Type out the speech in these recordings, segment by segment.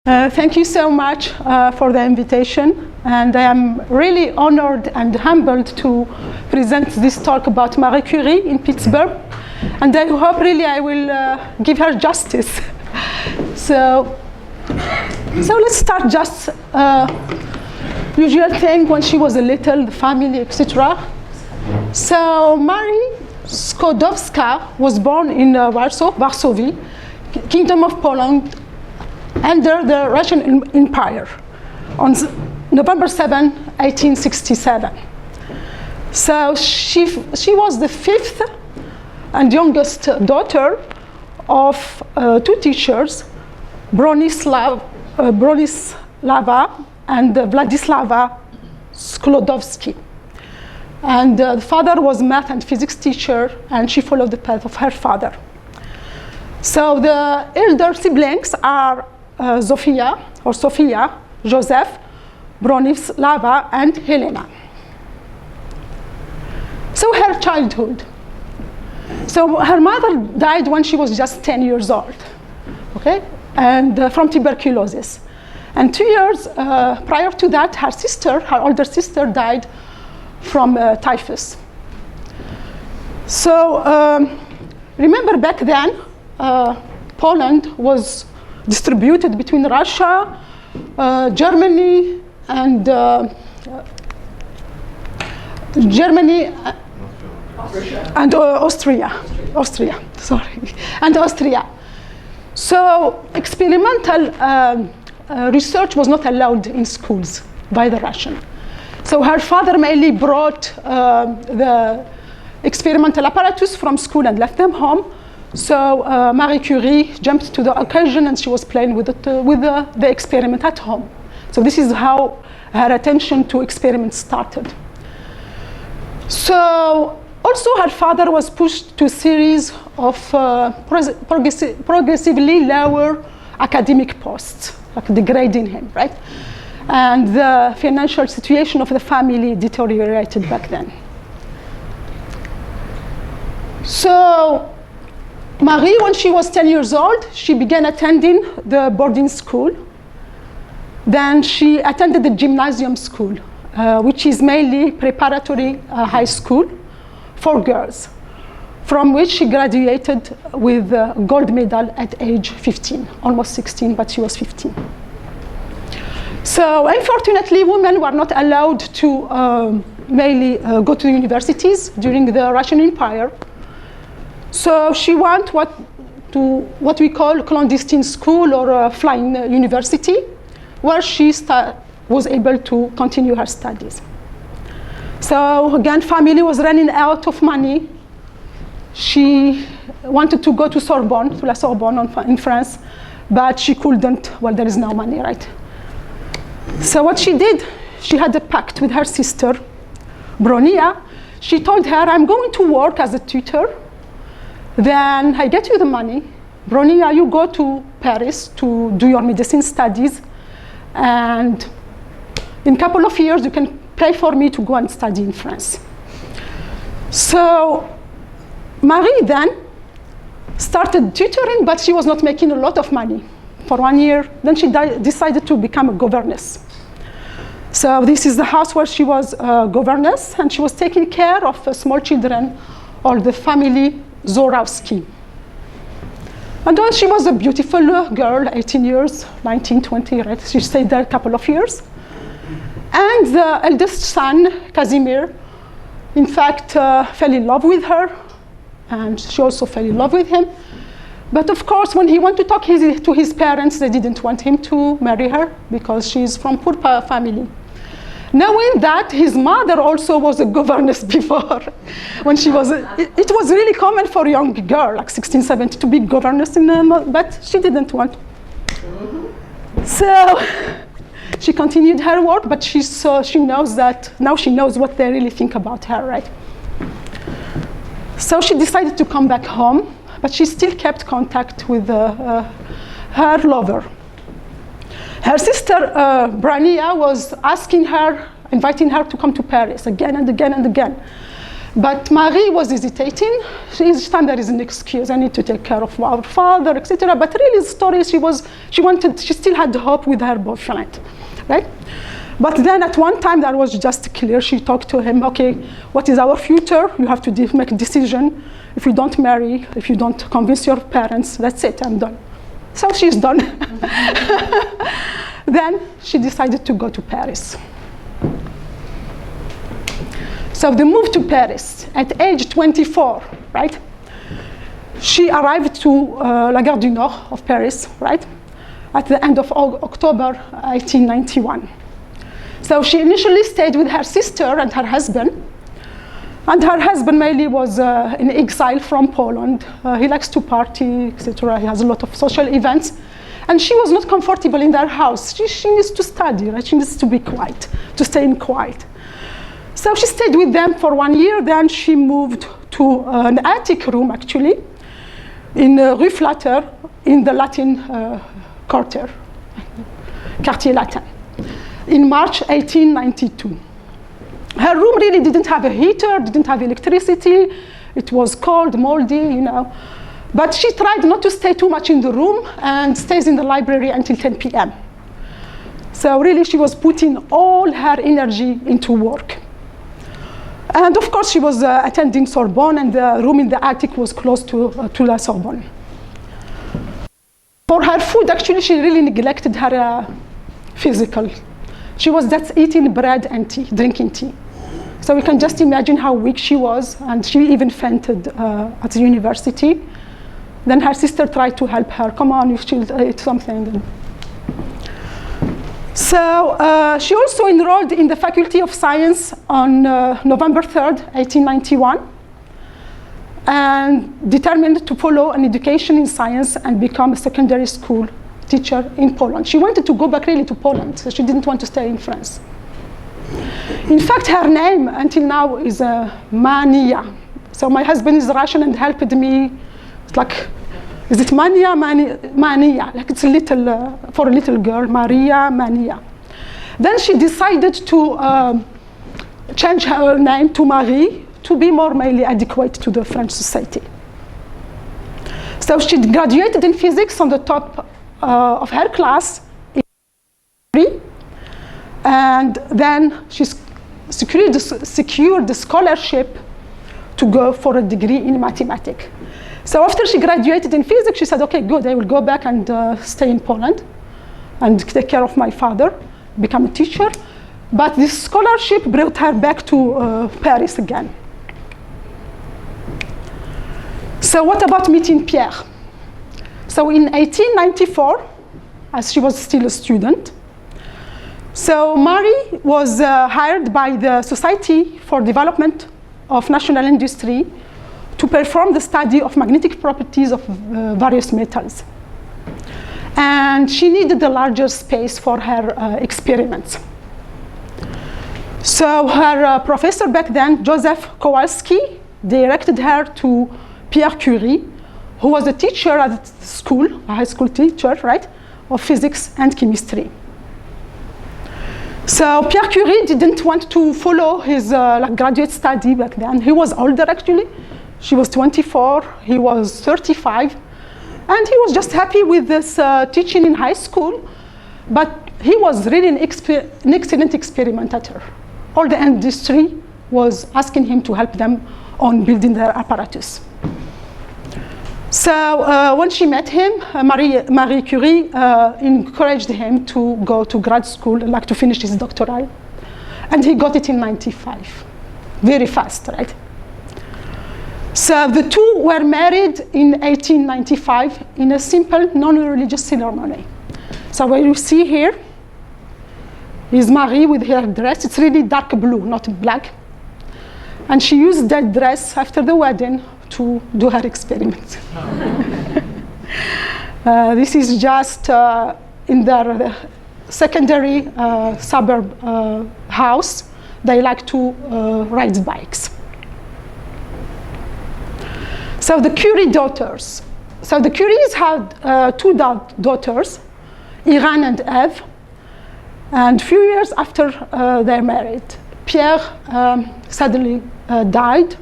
Thank you so much for the invitation, and I am really honored and humbled to present this talk about Marie Curie in Pittsburgh, and I hope really I will give her justice. So let's start just usual thing when she was a little, the family, etc. So Marie Skłodowska was born in Warsaw, Kingdom of Poland, under the Russian Empire on November 7, 1867. So she was the fifth and youngest daughter of two teachers, Bronislava and Vladislava Skłodowski. And the father was math and physics teacher, and she followed the path of her father. So the elder siblings are Sophia, Joseph, Bronislava, and Helena. So her childhood. So her mother died when she was just 10 years old, okay, and from tuberculosis. And 2 years prior to that, her older sister, died from typhus. So remember back then, Poland was distributed between Russia, Germany, and Austria. So experimental research was not allowed in schools by the Russian. So her father mainly brought the experimental apparatus from school and left them home. So Marie Curie jumped to the occasion, and she was playing with the experiment at home. So this is how her attention to experiments started. So also her father was pushed to a series of progressively lower academic posts, like degrading him, right? And the financial situation of the family deteriorated back then. So Marie, when she was 10 years old, she began attending the boarding school. Then she attended the gymnasium school, which is mainly preparatory high school for girls, from which she graduated with a gold medal at age 15, almost 16, but she was 15. So unfortunately, women were not allowed to mainly go to universities during the Russian Empire. So she went to what we call clandestine school or a flying university, where she was able to continue her studies. So again, family was running out of money. She wanted to go to La Sorbonne in France, but she couldn't. Well, there is no money, right? So what she did, she had a pact with her sister, Bronia. She told her, I'm going to work as a tutor. Then I get you the money. Bronia, you go to Paris to do your medicine studies. And in a couple of years, you can pay for me to go and study in France. So Marie then started tutoring, but she was not making a lot of money for 1 year. Then she decided to become a governess. So this is the house where she was a governess, and she was taking care of small children, or the family Zorowski. And then she was a beautiful girl, 18 years, 19, 20, right? She stayed there a couple of years. And the eldest son, Casimir, in fact, fell in love with her, and she also fell in love with him. But of course, when he went to talk to his parents, they didn't want him to marry her because she's from poor family. Knowing that his mother also was a governess before, when she was, it was really common for a young girl, like 16, 17, to be governess, but she didn't want. So she continued her work, but she knows that, now she knows what they really think about her, right? So she decided to come back home, but she still kept contact with her lover. Her sister, Brania, was asking her, inviting her to come to Paris again and again and again. But Marie was hesitating. Each time there is an excuse, I need to take care of our father, etc. But really, the story, she still had hope with her boyfriend, right? But then at one time, that was just clear. She talked to him, okay, what is our future? You have to make a decision. If you don't marry, if you don't convince your parents, that's it, I'm done. So she's done. Then she decided to go to Paris. So they moved to Paris at age 24, right? She arrived to La Gare du Nord of Paris, right? At the end of October 1891. So she initially stayed with her sister and her husband. And her husband mainly was in exile from Poland. He likes to party, etc. He has a lot of social events. And she was not comfortable in their house. She needs to study, right? She needs to be quiet, to stay in quiet. So she stayed with them for 1 year. Then she moved to an attic room, actually, in Rue Flatter, in the Latin Quartier Latin, in March 1892. Her room really didn't have a heater, didn't have electricity. It was cold, moldy, you know. But she tried not to stay too much in the room and stays in the library until 10 p.m. So really, she was putting all her energy into work. And of course, she was attending Sorbonne, and the room in the attic was close to La Sorbonne. For her food, actually, she really neglected her physical. She was just eating bread and tea, drinking tea. So you can just imagine how weak she was, and she even fainted at the university. Then her sister tried to help her. Come on, you should eat something. So she also enrolled in the Faculty of Science on November 3rd, 1891, and determined to follow an education in science and become a secondary school teacher in Poland. She wanted to go back really to Poland, so she didn't want to stay in France. In fact, her name until now is Mania. So my husband is Russian and helped me. It's like, is it Mania? Mania. Like it's a little, for a little girl, Maria Mania. Then she decided to change her name to Marie to be more mainly adequate to the French society. So she graduated in physics on the top of her class, and then she secured the scholarship to go for a degree in mathematics. So after she graduated in physics, she said, okay, good, I will go back and stay in Poland and take care of my father, become a teacher. But this scholarship brought her back to Paris again. So what about meeting Pierre? So in 1894, as she was still a student, so Marie was hired by the Society for Development of National Industry to perform the study of magnetic properties of various metals. And she needed a larger space for her experiments. So her professor back then, Joseph Kowalski, directed her to Pierre Curie, who was a teacher at school, a high school teacher, right, of physics and chemistry. So Pierre Curie didn't want to follow his graduate study back then. He was older, actually. She was 24, he was 35. And he was just happy with this teaching in high school. But he was really an excellent experimenter. All the industry was asking him to help them on building their apparatus. So when she met him, Marie Curie encouraged him to go to grad school, like to finish his doctoral. And he got it in 95, very fast, right? So the two were married in 1895 in a simple, non-religious ceremony. So what you see here is Marie with her dress. It's really dark blue, not black. And she used that dress after the wedding to do her experiments. This is just in their secondary suburb house. They like to ride bikes. So the Curie daughters. So the Curies had two daughters, Irene and Eve. And a few years after they're married, Pierre suddenly died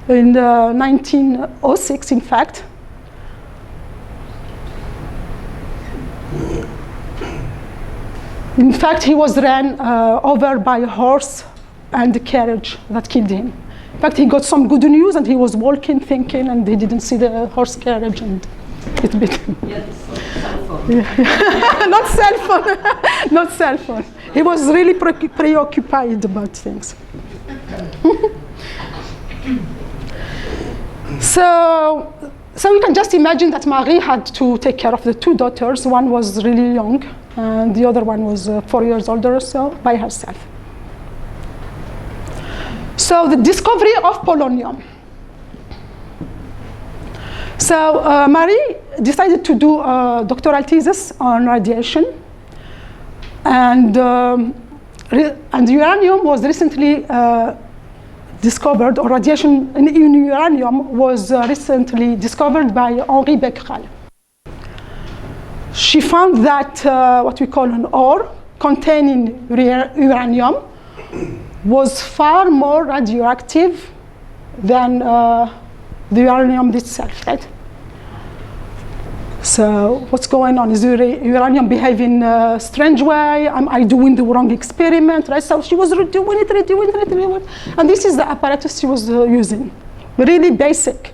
in 1906, in fact. In fact, he was ran over by a horse and the carriage that killed him. In fact, he got some good news, and he was walking, thinking, and he didn't see the horse carriage, and it bit him. Yes, cell phone. Yeah. Not cell phone. Not cell phone. He was really preoccupied about things. So you can just imagine that Marie had to take care of the two daughters. One was really young, and the other one was 4 years older or so, by herself. So the discovery of polonium. So Marie decided to do a doctoral thesis on radiation, and uranium was recently discovered, or radiation in uranium was recently discovered by Henri Becquerel. She found that what we call an ore containing uranium was far more radioactive than the uranium itself, right? So what's going on? Is uranium behaving a strange way? Am I doing the wrong experiment, right? So she was redoing it. And this is the apparatus she was using. Really basic.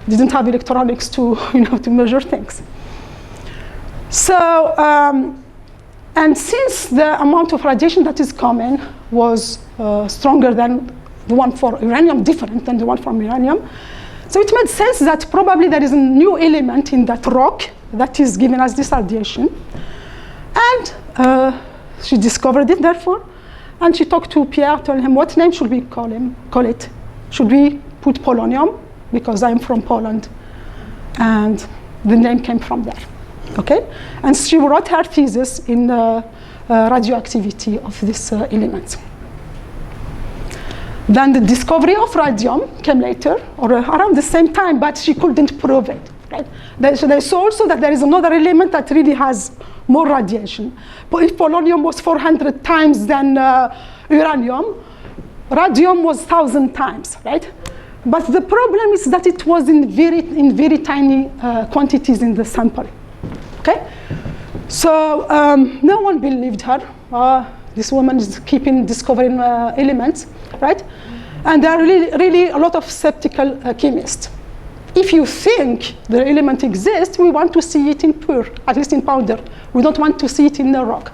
Didn't have electronics to, to measure things. So, and since the amount of radiation that is coming was stronger than the one for uranium, different than the one from uranium, so it made sense that probably there is a new element in that rock that is giving us this radiation. And she discovered it, therefore, and she talked to Pierre, told him, what name should we call it? Should we put polonium? Because I'm from Poland, and the name came from there. Okay? And she wrote her thesis in radioactivity of this element. Then the discovery of radium came later, or around the same time, but she couldn't prove it. Right? They saw also that there is another element that really has more radiation. But if polonium was 400 times than uranium, radium was 1,000 times, right? But the problem is that it was in very tiny quantities in the sample. Okay? So no one believed her. This woman is keeping discovering elements, right? And there are really a lot of skeptical chemists. If you think the element exists, we want to see it in pure, at least in powder. We don't want to see it in the rock.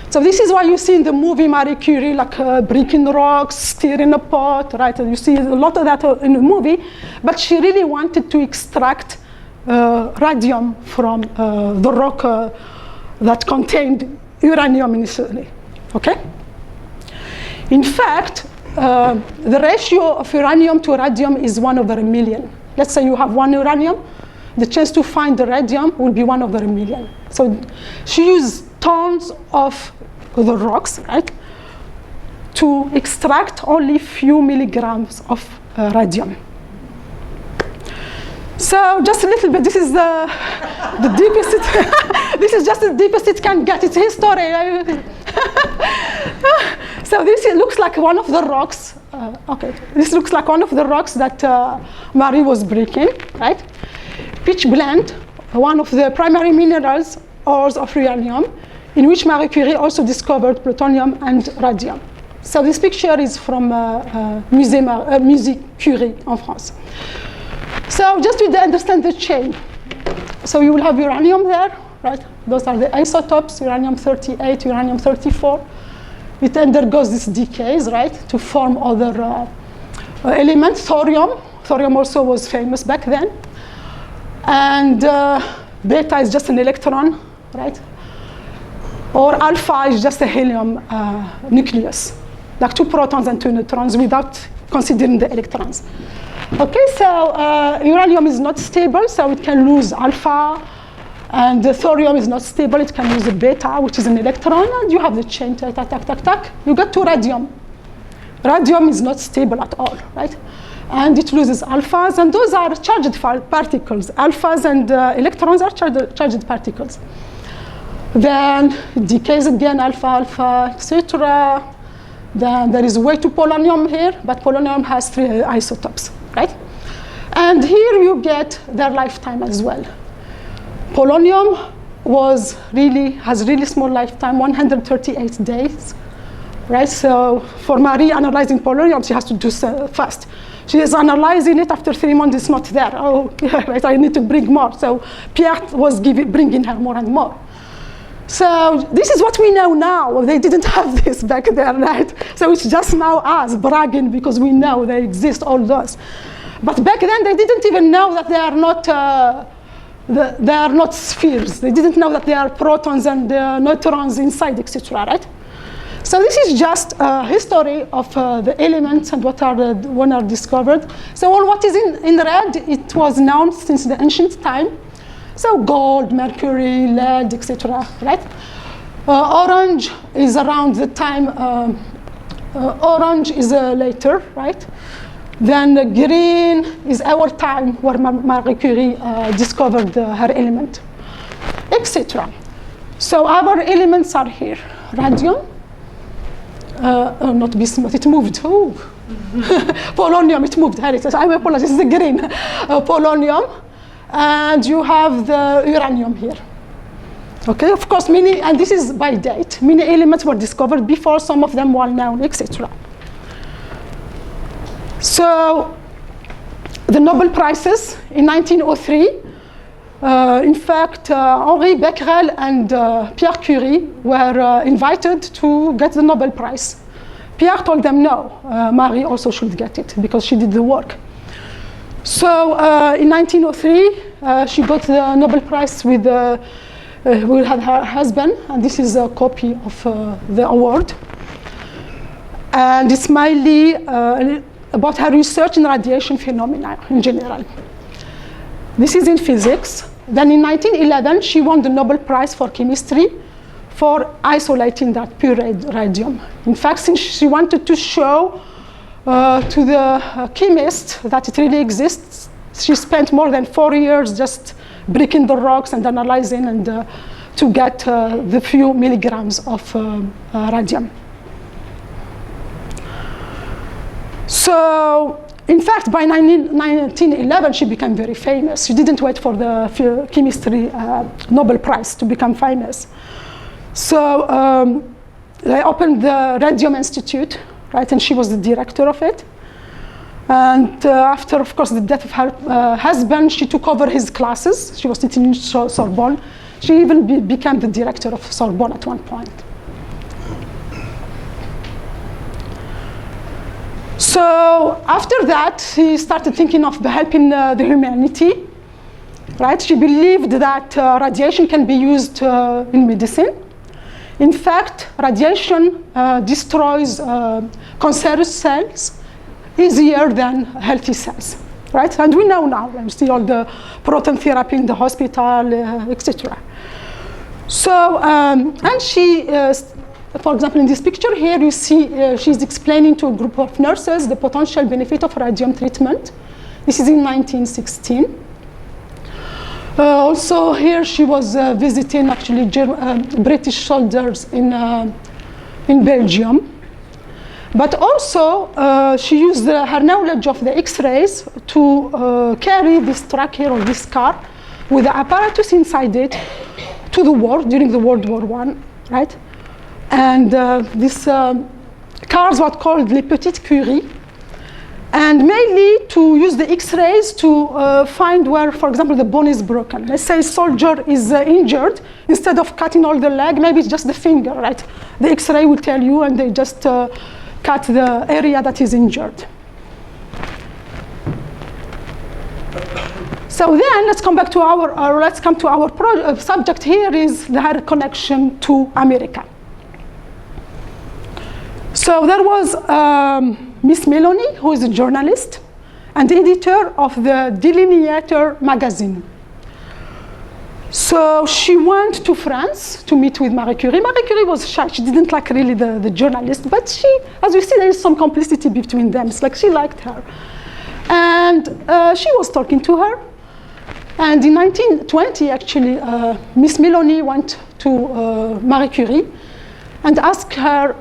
So this is why you see in the movie Marie Curie, like breaking rocks, stirring a pot, right? And you see a lot of that in the movie. But she really wanted to extract radium from the rock that contained uranium initially. Okay? In fact, the ratio of uranium to radium is 1/1,000,000. Let's say you have 1 uranium, the chance to find the radium will be 1/1,000,000. So she used tons of the rocks, right, to extract only few milligrams of radium. So just a little bit, this is the deepest this is just the deepest it can get. It's history. So this looks like one of the rocks. This looks like one of the rocks that Marie was breaking, right? Pitch blende, one of the primary minerals, ores of uranium, in which Marie Curie also discovered plutonium and radium. So this picture is from Musée Curie in France. So just to understand the chain. So you will have uranium there, right? Those are the isotopes, uranium-38, uranium-34. It undergoes these decays, right, to form other elements. Thorium. Thorium also was famous back then. And beta is just an electron, right? Or alpha is just a helium nucleus, like 2 protons and 2 neutrons without considering the electrons. Okay, so uranium is not stable, so it can lose alpha, and the thorium is not stable, it can lose a beta, which is an electron, and you have the chain, tack, tack, tack, tack, tack. You get to radium. Radium is not stable at all, right? And it loses alphas, and those are charged particles. Alphas and electrons are charged particles. Then it decays again, alpha, alpha, etc. Then there is way to polonium here, but polonium has 3 isotopes, right? And here you get their lifetime as well. Polonium has really small lifetime, 138 days, right? So for Marie analyzing polonium, she has to do so fast. She is analyzing it after 3 months, it's not there. Oh, right, I need to bring more. So Pierre was bringing her more and more. So this is what we know now. They didn't have this back then, right? So it's just now us bragging because we know they exist, all those. But back then, they didn't even know that they are not spheres. They didn't know that they are protons and neutrons inside, etc., right? So this is just a history of the elements and when are discovered. So all what is in red, it was known since the ancient time. So gold, mercury, lead, etc., right? Orange is around the time, orange is later, right? Then green is our time where Marie Curie discovered her element, etc. So our elements are here. Radium, not bismuth, it moved. Oh. Polonium, it moved. Here it is. I apologize, it's the green. Polonium, and you have the uranium here. Okay, of course, and this is by date. Many elements were discovered before, some of them well known, etc. So the Nobel Prizes in 1903, in fact, Henri Becquerel and Pierre Curie were invited to get the Nobel Prize. Pierre told them no, Marie also should get it because she did the work. So in 1903, she got the Nobel Prize with her husband, and this is a copy of the award. And it's mainly about her research in radiation phenomena in general. This is in physics. Then in 1911, she won the Nobel Prize for chemistry for isolating that pure radium. In fact, since she wanted to show to the chemists that it really exists, she spent more than 4 years just breaking the rocks and analyzing and to get the few milligrams of radium. So, in fact, by 1911, she became very famous. She didn't wait for the chemistry Nobel Prize to become famous. So they opened the Radium Institute, right? And she was the director of it. And after, of course, the death of her husband, she took over his classes. She was teaching in Sorbonne. She even became the director of Sorbonne at one point. So after that, she started thinking of helping the humanity, right? She believed that radiation can be used in medicine. In fact, radiation destroys cancerous cells easier than healthy cells, right? And we know now, we see all the proton therapy in the hospital, etc. So, and she, for example, in this picture here, you see she's explaining to a group of nurses the potential benefit of radium treatment. This is in 1916. Also here she was visiting actually British soldiers in Belgium. But also she used her knowledge of the X-rays to carry this truck here or this car with the apparatus inside it to the war during the World War I, right? And these cars were called les Petites Curies, and mainly to use the X-rays to find where, for example, the bone is broken. Let's say a soldier is injured. Instead of cutting all the leg, maybe it's just the finger, right? The X-ray will tell you, and they just cut the area that is injured. So then let's come back to our subject here is the connection to America. So there was Miss Melanie, who is a journalist and editor of the Delineator magazine. So she went to France to meet with Marie Curie. Marie Curie was shy. She didn't like really the journalist, but she, as we see, there is some complicity between them. It's like she liked her. And she was talking to her. And in 1920, actually, Miss Melanie went to Marie Curie and asked her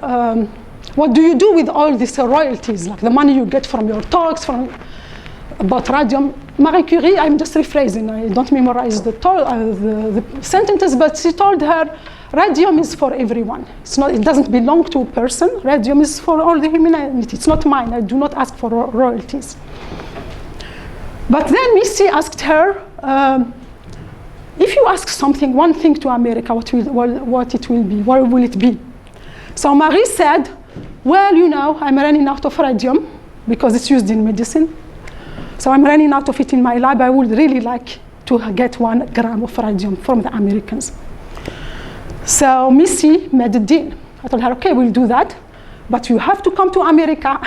what do you do with all these royalties, like the money you get from your talks about radium? Marie Curie, I'm just rephrasing, I don't memorize the sentences, but she told her, radium is for everyone. It doesn't belong to a person. Radium is for all the humanity. It's not mine. I do not ask for royalties. But then Missy asked her, if you ask something, one thing to America, what will it be? So Marie said, well, I'm running out of radium because it's used in medicine. So I'm running out of it in my lab. I would really like to get 1 gram of radium from the Americans. So Missy made a deal. I told her, okay, we'll do that, but you have to come to America,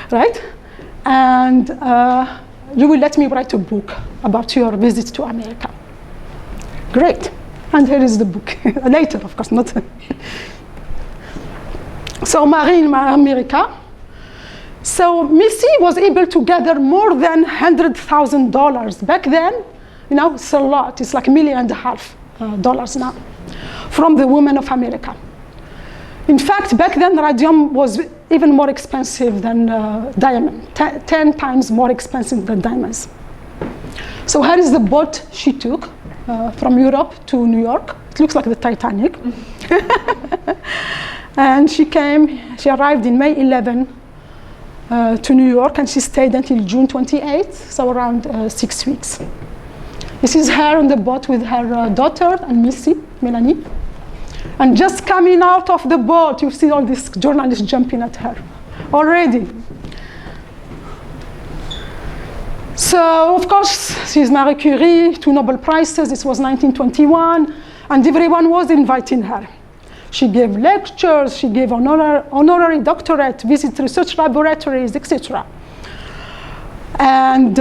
right? And you will let me write a book about your visit to America. Great. And here is the book. Later, of course, not. So Marie in America. So Missy was able to gather more than $100,000. Back then, it's a lot. It's like $1.5 million now from the women of America. In fact, back then, radium was even more expensive than diamond, 10 times more expensive than diamonds. So here is the boat she took from Europe to New York. It looks like the Titanic. And she arrived in May 11 to New York, and she stayed until June 28th, so around 6 weeks. This is her on the boat with her daughter and Missy, Melanie. And just coming out of the boat, you see all these journalists jumping at her already. So, of course, she's Marie Curie, 2 Nobel Prizes. This was 1921, and everyone was inviting her. She gave lectures, she gave honorary doctorate, visit research laboratories, etc. And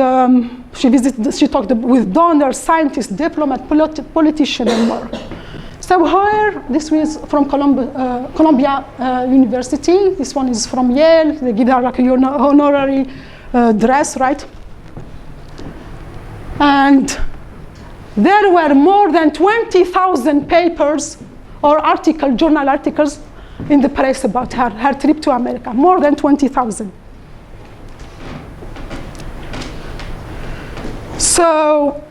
she talked with donors, scientists, diplomats, politicians, and more. So here, this was from Columbia University. This one is from Yale. They give her like an honorary dress, right? And there were more than 20,000 papers or journal articles in the press about her trip to America, more than 20,000. So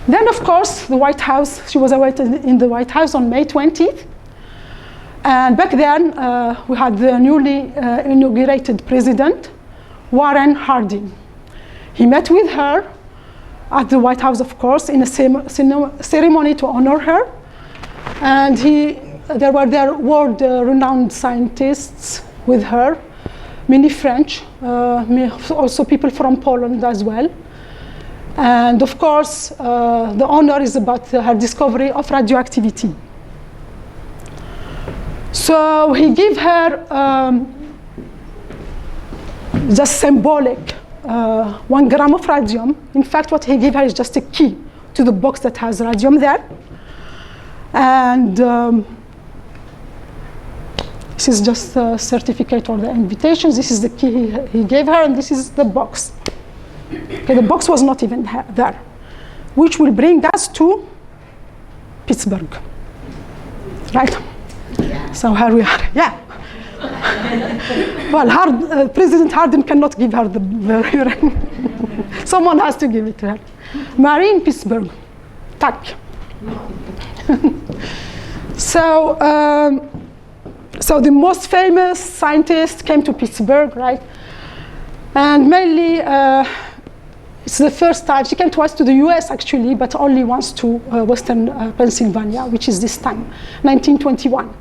then, of course, the White House, she was awaited in the White House on May 20th. And back then, we had the newly inaugurated president, Warren Harding. He met with her at the White House, of course, in a ceremony to honor her. And there were world-renowned scientists with her, many French, also people from Poland as well. And of course, the honor is about her discovery of radioactivity. So he gave her just symbolic 1 gram of radium. In fact, what he gave her is just a key to the box that has radium there. And this is just a certificate or the invitations. This is the key he gave her, and this is the box. Okay, the box was not even there, which will bring us to Pittsburgh, right? Yeah. So here we are, yeah. Well, President Harding cannot give her the someone has to give it to her. Marie in Pittsburgh, tack. So the most famous scientists came to Pittsburgh, right? And mainly, it's the first time, she came twice to the US actually, but only once to Western Pennsylvania, which is this time, 1921.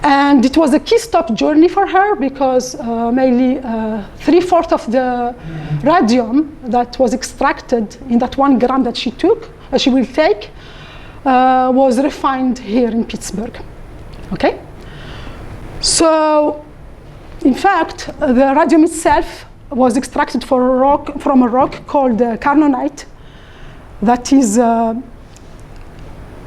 And it was a key stop journey for her because mainly 3/4 of the radium that was extracted in that 1 gram that she will take, was refined here in Pittsburgh, okay? So, in fact, the radium itself was extracted from a rock called carnonite that is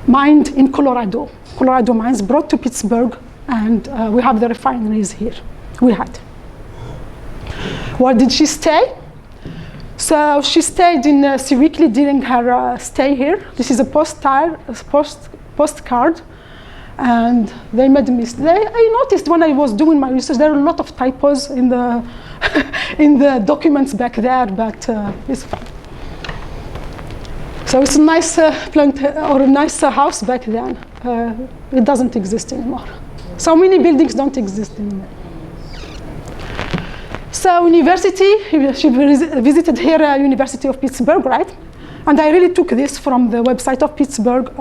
mined in Colorado. Colorado mines brought to Pittsburgh, and we have the refineries here. We had. Where did she stay? So she stayed in Sewickley during her stay here. This is a postcard, And they made a mistake. I noticed when I was doing my research, there are a lot of typos in the in the documents back there, but it's fine. So it's a nice plant or a nice house back then. It doesn't exist anymore. So many buildings don't exist anymore. So university, she visited here, University of Pittsburgh, right? And I really took this from the website of Pittsburgh.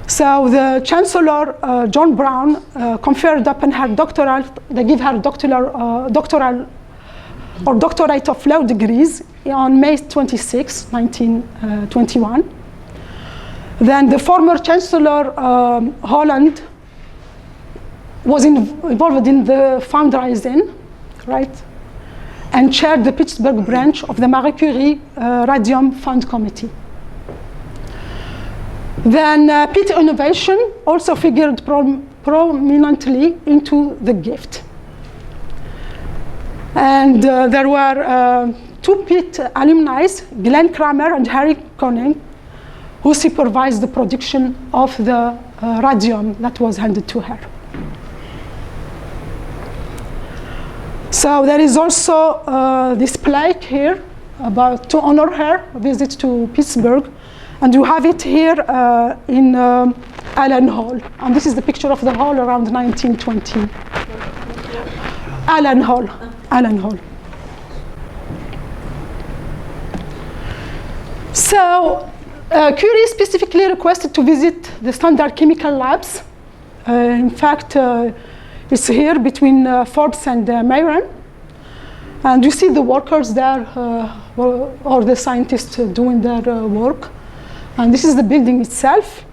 So the Chancellor, John Brown, conferred upon her doctoral, they give her doctorate of law degrees on May 26, 1921. Then the former Chancellor, Holland, was involved in the fundraising, right? And chaired the Pittsburgh branch of the Marie Curie Radium Fund Committee. Then Pitt Innovation also figured prominently into the gift. And there were two Pitt alumni, Glenn Kramer and Harry Conning, who supervised the production of the radium that was handed to her. So there is also this plaque here to honor her visit to Pittsburgh. And you have it here in Allen Hall. And this is the picture of the hall around 1920. Allen Hall. Allen Hall. So Curie specifically requested to visit the Standard Chemical Labs. In fact, it's here between Forbes and Mayron. And you see the workers there, or the scientists doing their work. And this is the building itself.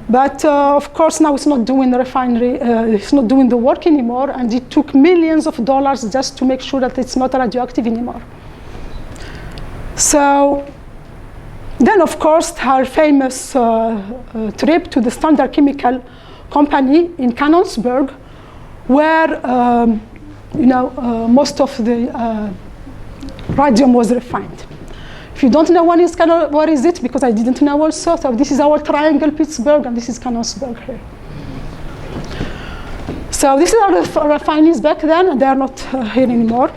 But of course, now it's not doing the refinery, it's not doing the work anymore. And it took millions of dollars just to make sure that it's not radioactive anymore. So then, of course, her famous trip to the Standard Chemical Company in Canonsburg, where most of the radium was refined. If you don't know what is it, because I didn't know also, so this is our triangle Pittsburgh, and this is Canonsburg here. So this is our refineries back then, and they are not here anymore.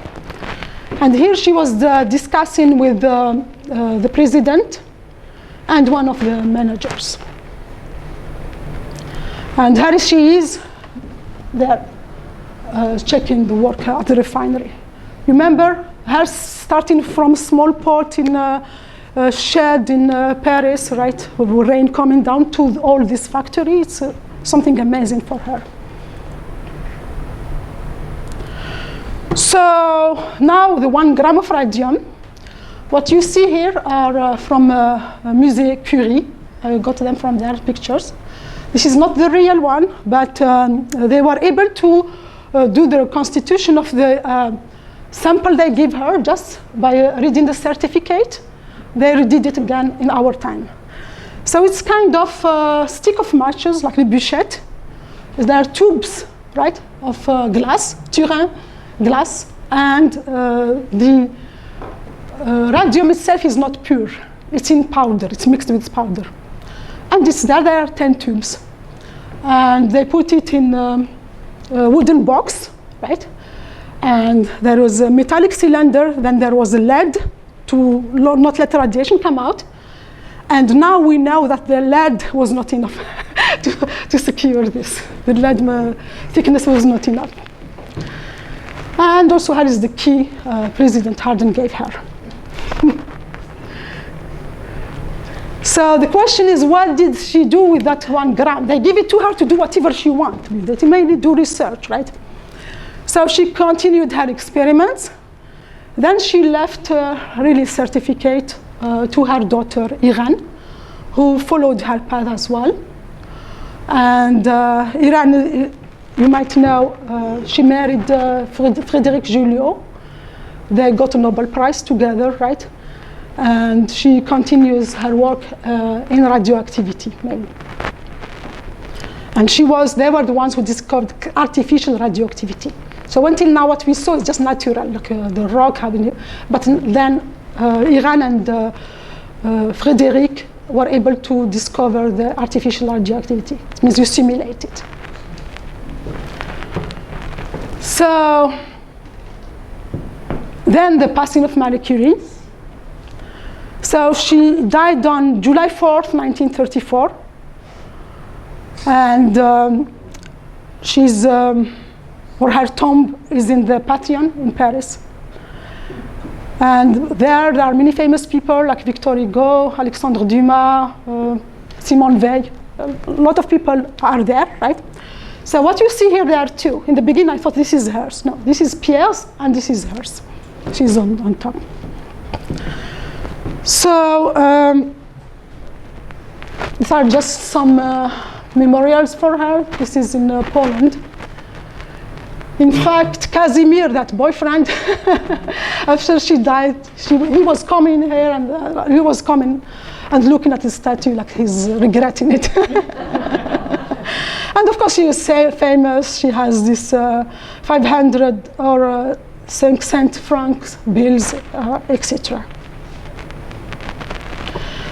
And here she was discussing with the president and one of the managers. And here she is there, checking the work at the refinery. Remember, her starting from small pot in a shed in Paris, right, with rain coming down to all this factory. It's something amazing for her. So now the 1 gram of radium. What you see here are from Musée Curie. I got them from their pictures. This is not the real one, but they were able to do the reconstitution of the sample they give her just by reading the certificate. They redid it again in our time. So it's kind of a stick of matches, like the Buchette. There are tubes, right, of glass, Turin glass, and the radium itself is not pure. It's in powder, it's mixed with powder. And it's there are 10 tubes. And they put it in a wooden box, right? And there was a metallic cylinder, then there was a lead to not let the radiation come out. And now we know that the lead was not enough to secure this. The lead thickness was not enough. And also here is the key President Harding gave her. So the question is, what did she do with that 1 gram? They give it to her to do whatever she wants. They mainly do research, right? So she continued her experiments. Then she left really certificate to her daughter, Iran, who followed her path as well. And Iran, you might know, she married Frédéric Joliot. They got a Nobel Prize together, right? And she continues her work in radioactivity, mainly. And they were the ones who discovered artificial radioactivity. So until now, what we saw is just natural, like the rock having it. But then Iran and Frédéric were able to discover the artificial radioactivity. It means you simulate it. So then the passing of Marie Curie. So she died on July 4th, 1934. And she's, or her tomb is in the Pantheon in Paris. And there are many famous people like Victor Hugo, Alexandre Dumas, Simone Weil. A lot of people are there, right? So what you see here, there are two. In the beginning, I thought this is hers. No, this is Pierre's, and this is hers. She's on top. So these are just some memorials for her. This is in Poland. In fact, Casimir, that boyfriend, after she died, he was coming here and he was coming and looking at the statue like he's regretting it. And of course, she is famous. She has this 500 or 5 francs bills, etc.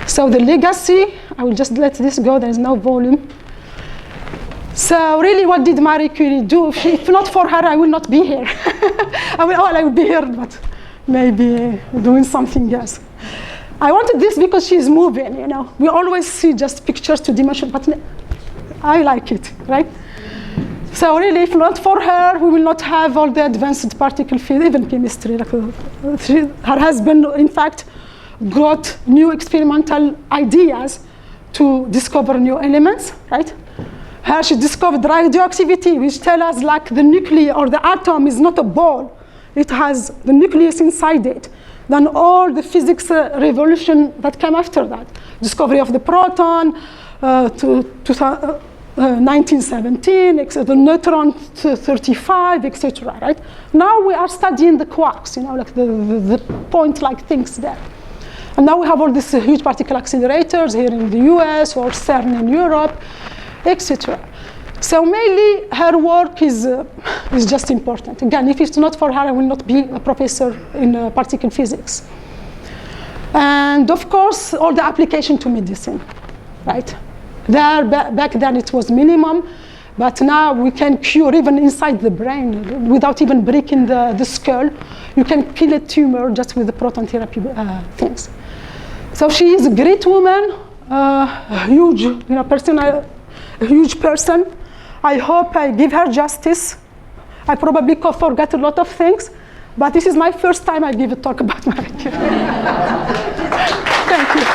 So the legacy, I will just let this go. There is no volume. So really, what did Marie Curie do? If not for her, I will not be here. I would be here, but maybe doing something else. I wanted this because she's moving, you know. We always see just pictures to dimension, but I like it, right? So really, if not for her, we will not have all the advanced particle field, even chemistry. Like her husband, in fact, got new experimental ideas to discover new elements, right? Her, she discovered radioactivity, which tells us like the nucleus or the atom is not a ball. It has the nucleus inside it. Then all the physics revolution that came after that. Discovery of the proton, 1917, the neutron 35, etc. Right? Now we are studying the quarks, you know, like the point-like things there. And now we have all these huge particle accelerators here in the US or CERN in Europe, etc. So mainly her work is just important. Again, if it's not for her, I will not be a professor in particle physics. And of course, all the application to medicine, right? There, back then it was minimum, but now we can cure even inside the brain without even breaking the skull. You can kill a tumor just with the proton therapy things. So she is a great woman, a huge, a huge person. I hope I give her justice. I probably forgot a lot of things, but this is my first time I give a talk about Marie Curie. Thank you.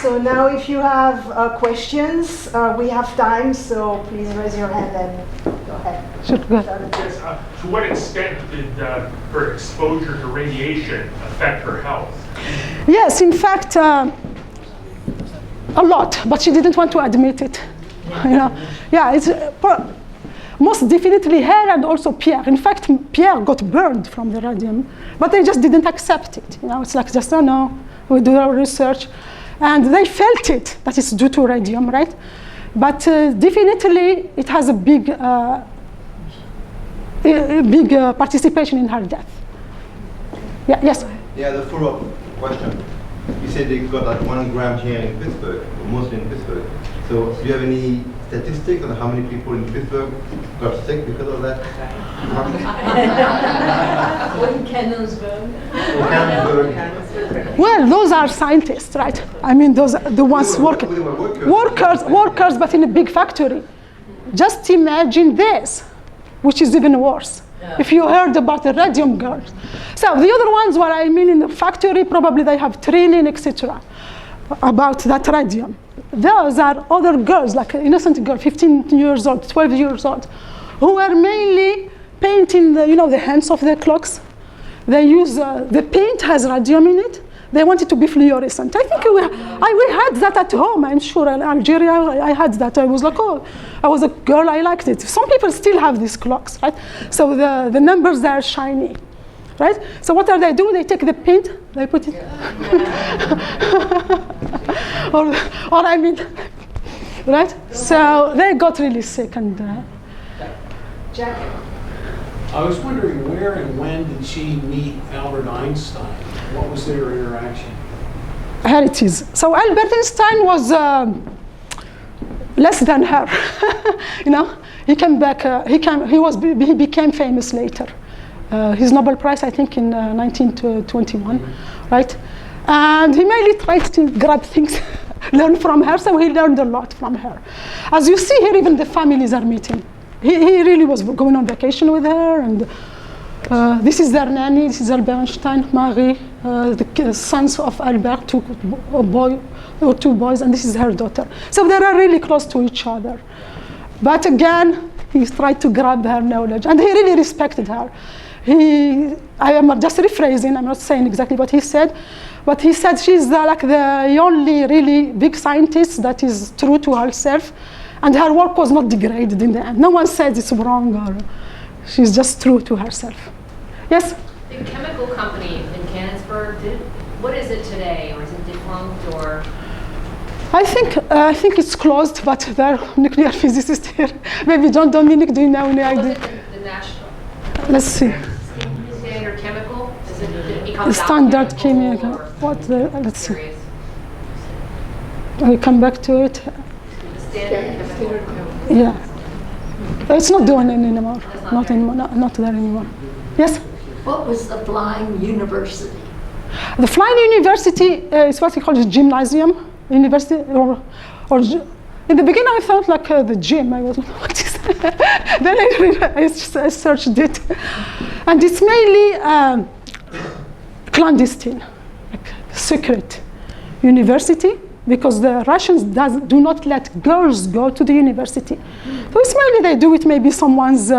So now if you have questions, we have time, so please raise your hand and go ahead. Sure, go ahead. Yes, to what extent did her exposure to radiation affect her health? Yes, in fact, a lot, but she didn't want to admit it. Yeah, it's most definitely her and also Pierre. In fact, Pierre got burned from the radium, but they just didn't accept it. It's like just, oh no, we do our research. And they felt it, that it's due to radium, right? But definitely it has a big participation in her death. Yeah, yes? Yeah, the follow-up question. You said they got like 1 gram here in Pittsburgh, or mostly in Pittsburgh. So do you have any statistics on how many people in Pittsburgh got sick because of that? Or in Cannonsburg. Well, those are scientists, right? I mean, those are the ones working. Workers, but in a big factory. Just imagine this, which is even worse. Yeah. If you heard about the radium girls. So the other ones, what I mean in the factory, probably they have training, etc. about that radium. Those are other girls, like an innocent girl, 15 years old, 12 years old, who are mainly painting the hands of the clocks. They use, the paint has radium in it. They want it to be fluorescent. I think we had that at home, I'm sure. In Algeria, I had that. I was like, oh, I was a girl, I liked it. Some people still have these clocks, right? So the numbers are shiny, right? So what are they doing? They take the paint, they put it, or I mean, right? So they got really sick and. Jack? I was wondering where and when did she meet Albert Einstein? What was their interaction? Here it is. So Albert Einstein was less than her. You know, he came back. He became famous later. His Nobel Prize, I think, in 1921, right? And he mainly tried to grab things, learn from her. So he learned a lot from her. As you see here, even the families are meeting. He really was going on vacation with her, and this is their nanny. This is Albert Einstein, Marie, the sons of Albert, two boys, and this is her daughter. So they are really close to each other. But again, he tried to grab her knowledge, and he really respected her. I am just rephrasing, I'm not saying exactly what he said, but he said she's like the only really big scientist that is true to herself, and her work was not degraded in the end. No one said it's wrong, or she's just true to herself. Yes? The chemical company in Canonsburg, what is it today? Or is it defunct, or? I think it's closed, but there are nuclear physicists here. Maybe John Dominic, do you know any idea? Was it the national? Let's see. Standard chemical? Is it become Standard chemical? chemical. Let's see. I come back to it. Standard chemical. Yeah. It's not doing it anymore. Not anymore. Not there anymore. Yes? What was the Flying University? The Flying University is what we call the gymnasium university, or in the beginning I thought like the gym. I was what is that? Then I searched it, and it's mainly clandestine, like secret university, because the Russians do not let girls go to the university. So it's mainly they do it maybe someone's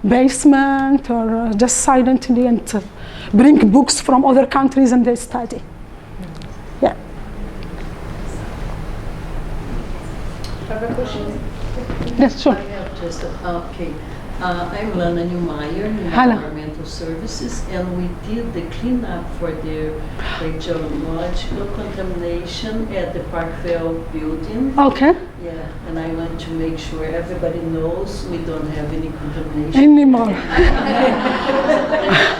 basement, or just silently, and bring books from other countries and they study. Yeah. Have a question? Yes, sure. I have just okay. I'm Lana Newmeyer, in Hello. Environmental Services, and we did the cleanup for the radiological contamination at the Parkville building. Okay. Yeah, and I want to make sure everybody knows we don't have any contamination. Anymore.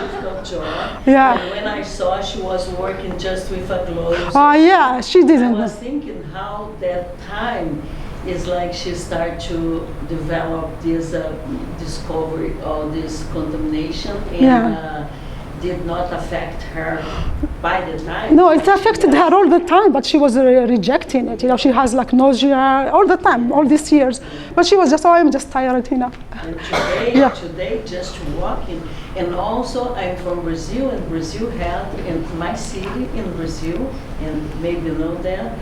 Difficult job. Yeah. And when I saw she was working just with a glove, Yeah, she I didn't. was thinking how that time is like she started to develop this discovery of this contamination, and did not affect her by the time. No, it affected her all the time, but she was rejecting it. You know, she has like nausea all the time, all these years. But she was just, I'm just tired, you know. And today, just walking. And also, I'm from Brazil, and Brazil had, in my city in Brazil, and maybe you know that,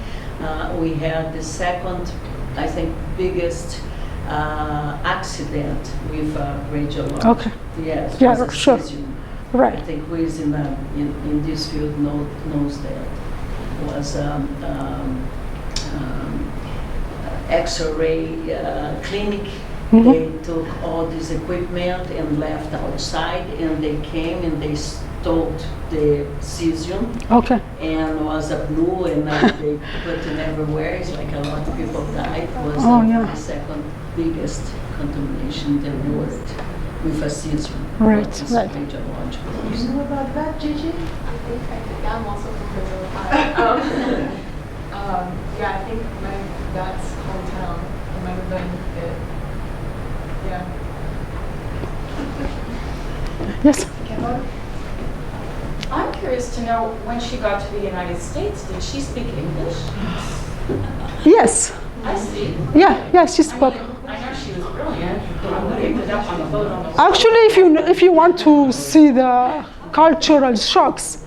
we had the second, I think, biggest accident with radiology. Okay. Yes. Yeah, was a sure. cesium. Right. I think who is in this field knows that. It was X-ray clinic. Mm-hmm. They took all this equipment and left outside, and they came and they stole the cesium. Okay. And was a blue, and they put it everywhere. It's like a lot of people died. It was the second biggest contamination in the world with a cesium. Right, It's right. radiological. You know about that, Gigi? Yeah, I'm also from Brazil. Yeah, I think my dad's hometown. It might have been it. Yeah. Yes. I'm curious to know, when she got to the United States, did she speak English? Yes. I see. Yeah, she spoke. I know she was brilliant. We ended up on the boat on the Actually, if you want to see the cultural shocks,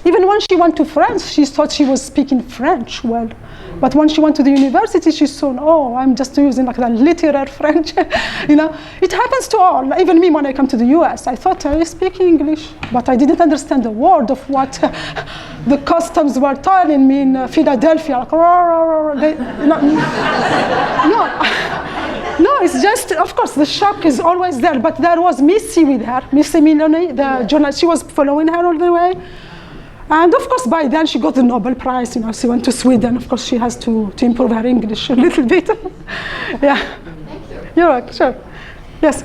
even when she went to France, she thought she was speaking French well. But when she went to the university, she saw, I'm just using like the literal French. You know, it happens to all. Even me, when I come to the US, I thought I speak English, but I didn't understand a word of what the customs were telling me in Philadelphia. Like, no, it's just, of course, the shock is always there. But there was Missy with her, Missy Milone, the journalist. She was following her all the way. And of course, by then she got the Nobel Prize. You know, she went to Sweden. Of course, she has to improve her English a little bit. Yeah. Thank you. You're right, sure. Yes.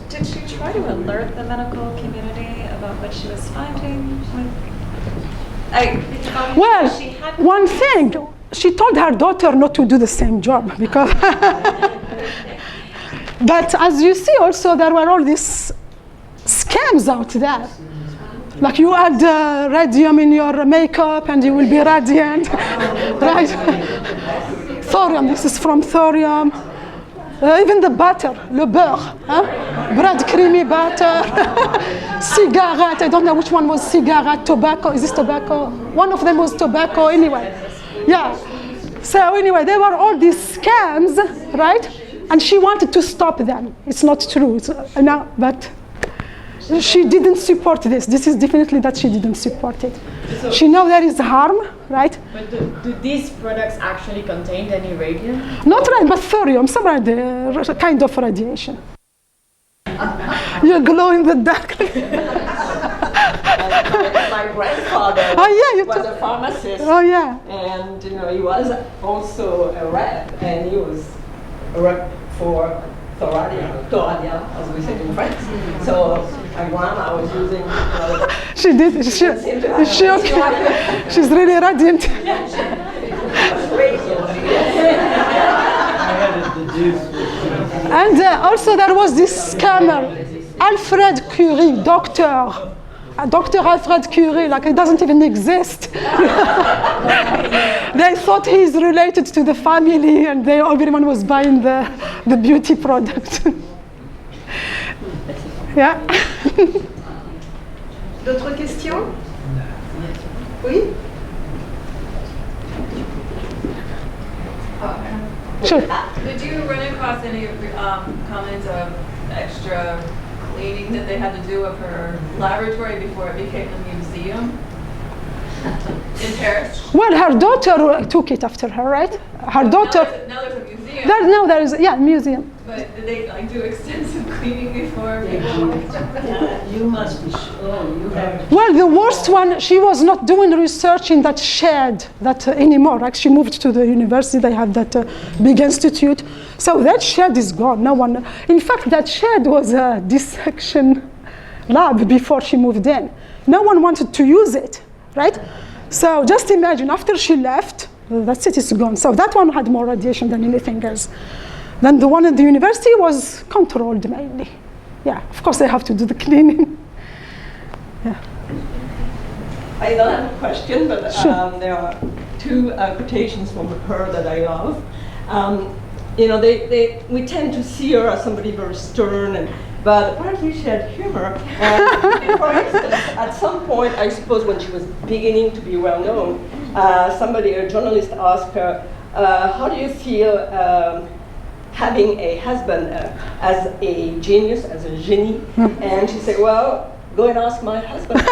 So Did she try to alert the medical community about what she was finding? Well, one thing, she told her daughter not to do the same job because. But as you see, also there were all these scams out there. Like you add radium in your makeup and you will be radiant, right? Thorium, this is from thorium. Even the butter, le beurre, bread creamy butter, cigarette, I don't know which one was cigarette, tobacco, is this tobacco? One of them was tobacco, anyway. Yeah, so anyway, there were all these scams, right? And she wanted to stop them. It's not true, no, but she didn't support this. This is definitely that she didn't support it. So she knows there is harm, right? But do these products actually contain any radium? Not radium, but thorium, some kind of radiation. You glow in the dark. My grandfather was a pharmacist. Oh yeah. And he was also a rep, and he was a rep for Thoradia, as we say in French. So my grandma was using. She did. Is she okay? She's really radiant. And also there was this scammer, Alfred Curie, Dr. Alfred Curie, like it doesn't even exist. They thought he's related to the family, and everyone was buying the beauty product. Yeah. D'autres questions? Oui? Sure. Did you run across any comments of extra cleaning that they had to do of her laboratory before it became a museum in Paris? Well, her daughter took it after her, right? Her daughter. Now there's a museum. There is, yeah, museum. But did they do extensive cleaning before people? You must be sure you have. Well, the worst one, she was not doing research in that shed anymore. Like she moved to the university, they have that big institute. So that shed is gone. No one. In fact, that shed was a dissection lab before she moved in. No one wanted to use it, right? So just imagine, after she left, that's it, it's gone. So that one had more radiation than anything else. Then the one at the university was controlled mainly. Yeah, of course they have to do the cleaning. Yeah. I don't have a question, but Sure. there are two quotations from her that I love. We tend to see her as somebody very stern, but apparently she had humor. And for instance, at some point, I suppose when she was beginning to be well known, a journalist asked her, how do you feel having a husband as a genius, as a genie? And she said, well, go and ask my husband.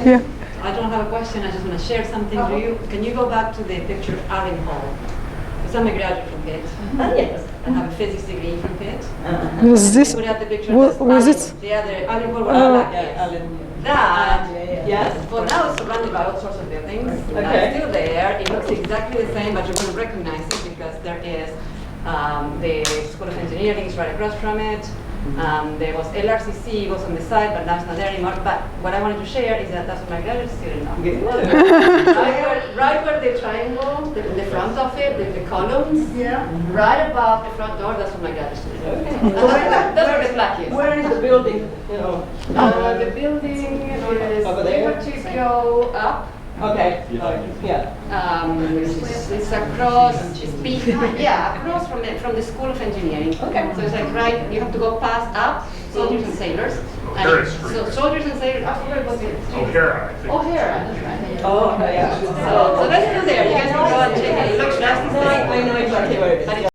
Yeah. I don't have a question, I just want to share something to you. Can you go back to the picture of Alan Hall? Because I'm a graduate from Pitt. Yes. I have a physics degree from Pitt. Was this? Put out the picture Was it? the other Alan Hall was that. Yes. Well, now it's surrounded by all sorts of buildings. Okay. It's still there. It looks exactly the same, but you wouldn't recognize it because there is the School of Engineering is right across from it. There was LRCC was on the side, but now it's not there anymore. But what I wanted to share is that that's what my graduate student now. Right where the triangle, the front of it, the columns, right above the front door, that's what my graduate student. Okay. That's where the plaque is. Where is the building? The building is over there. You have to go up. Okay. Yeah. It's across. Across from the School of Engineering. Okay. So it's like right. You have to go past up. Soldiers and sailors. So soldiers and sailors. I forgot what it is. O'Hara, I think. O'Hara. That's right. Oh, yeah. So that's still there. You guys can go and check it. It looks nice. I know exactly where it is.